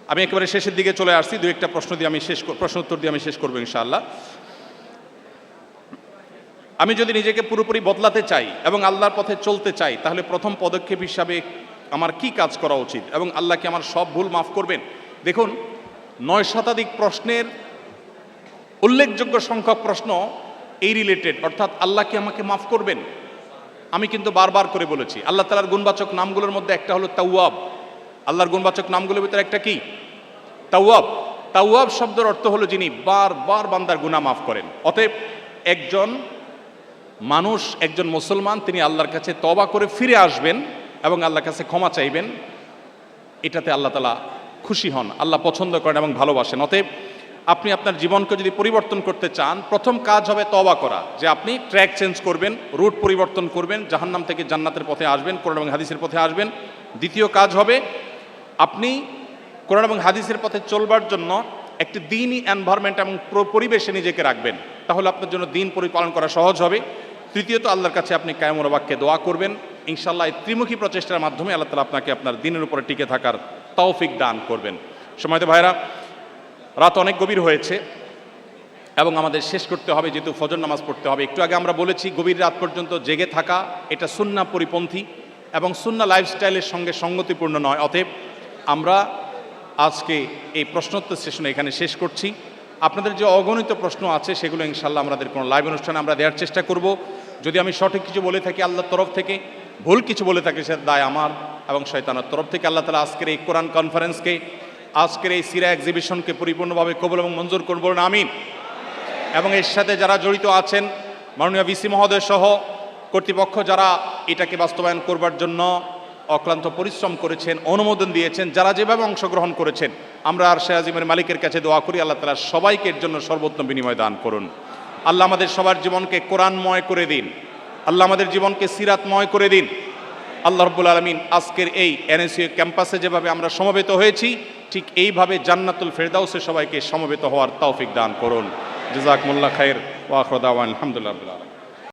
আমি একেবারে শেষের দিকে চলে আসছি, দু একটা প্রশ্ন উত্তর দিয়ে আমি শেষ করবো ইনশাআল্লাহ। আমি যদি নিজেকে পুরোপুরি বদলাতে চাই এবং আল্লাহর পথে চলতে চাই, তাহলে প্রথম পদক্ষেপ হিসাবে আমার কি কাজ করা উচিত এবং আল্লাহ কি আমার সব ভুল মাফ করবেন? দেখুন, 9 শতাধিক প্রশ্নের উল্লেখযোগ্য সংখ্যক প্রশ্ন এই রিলেটেড, অর্থাৎ আল্লাহ কি আমাকে মাফ করবেন। আমি কিন্তু বারবার করে বলেছি, আল্লাহ তাআলার গুণবাচক নামগুলোর মধ্যে একটা হলো তাওয়াব। আল্লাহর গুণবাচক নামগুলোর ভিতরে একটা কি? তাওয়াব। তাওয়াব শব্দের অর্থ হলো যিনি বারবার বান্দার গুনাহ মাফ করেন। অতএব একজন মানুষ, একজন মুসলমান, তিনি আল্লাহর কাছে তওবা করে ফিরে আসবেন এবং আল্লাহর কাছে ক্ষমা চাইবেন, এটাতে আল্লাহ তাআলা খুশি হন, আল্লাহ পছন্দ করেন এবং ভালোবাসেন। অতএব আপনি আপনার জীবনকে যদি পরিবর্তন করতে চান, প্রথম কাজ হবে তওবা করা, যে আপনি ট্র্যাক চেঞ্জ করবেন, রুট পরিবর্তন করবেন, জাহান্নাম থেকে জান্নাতের পথে আসবেন, কোরআন এবং হাদিসের পথে আসবেন। দ্বিতীয় কাজ হবে আপনি কোরআন এবং হাদিসের পথে চলবার জন্য একটি দ্বীনি এনভায়রনমেন্ট এবং পরিবেশে নিজেকে রাখবেন, তাহলে আপনার জন্য দ্বীন পরিপালন করা সহজ হবে। তৃতীয়ত আল্লাহর কাছে আপনি কায়মুর বাক্যে দোয়া করবেন, ইনশাআল্লাহ এই ত্রিমুখী প্রচেষ্টার মাধ্যমে আল্লাহ তাআলা আপনাকে আপনার দ্বীনের উপরে টিকে থাকার তৌফিক দান করবেন। সময়ত ভাইরা, রাত অনেক গভীর হয়েছে এবং আমাদের শেষ করতে হবে, যেহেতু ফজর নামাজ পড়তে হবে। একটু আগে আমরা বলেছি, গভীর রাত পর্যন্ত জেগে থাকা এটা সুন্নাহ পরিপন্থী এবং সুন্নাহ লাইফস্টাইলের সঙ্গে সঙ্গতিপূর্ণ নয়। অতএব আমরা আজকে এই প্রশ্নোত্তর সেশনে এখানে শেষ করছি। আপনাদের যে অগণিত প্রশ্ন আছে সেগুলো ইনশাআল্লাহ আমাদের কোনো লাইভ অনুষ্ঠানে আমরা দেওয়ার চেষ্টা করব। যদি আমি সঠিক কিছু বলে থাকি আল্লাহর তরফ থেকে, ভুল কিছু বলে থাকি সে দায় আমার এবং শয়তানের তরফ থেকে। আল্লাহ তাআলা আজকের এই কোরআন কনফারেন্সকে, আজকের এই সিরা এক্সিবিশনকে পরিপূর্ণভাবে কবুল এবং মঞ্জুর করবেন, আমিন। এবং এর সাথে যারা জড়িত আছেন, মাননীয় ভিসি মহোদয় সহ কর্তৃপক্ষ যারা এটাকে বাস্তবায়ন করবার জন্য অক্লান্ত পরিশ্রম করেছেন, অনুমোদন দিয়েছেন, যারা যেভাবে অংশগ্রহণ করেছেন, আমরা আরশে আজিমের মালিকের কাছে দোয়া করি আল্লাহ তাআলা সবাইকে এর জন্য সর্বোত্তম বিনিময় দান করুন। আল্লাহ আমাদের সবার জীবনকে কোরআনময় করে দিন, আল্লাহ আমাদের জীবনকে সিরাতময় করে দিন। আল্লাহ রাব্বুল আলামিন আজকের এই এনএসইউ ক্যাম্পাসে যেভাবে আমরা সমবেত হয়েছি, ঠিক এইভাবে জান্নাতুল ফেরদাউসে সবাইকে সমবেত হওয়ার তৌফিক দান করুন। জাযাকুমুল্লাহ খাইর ওয়া আখিরু দাওয়ানা আলহামদুলিল্লাহি রাব্বিল আলামিন।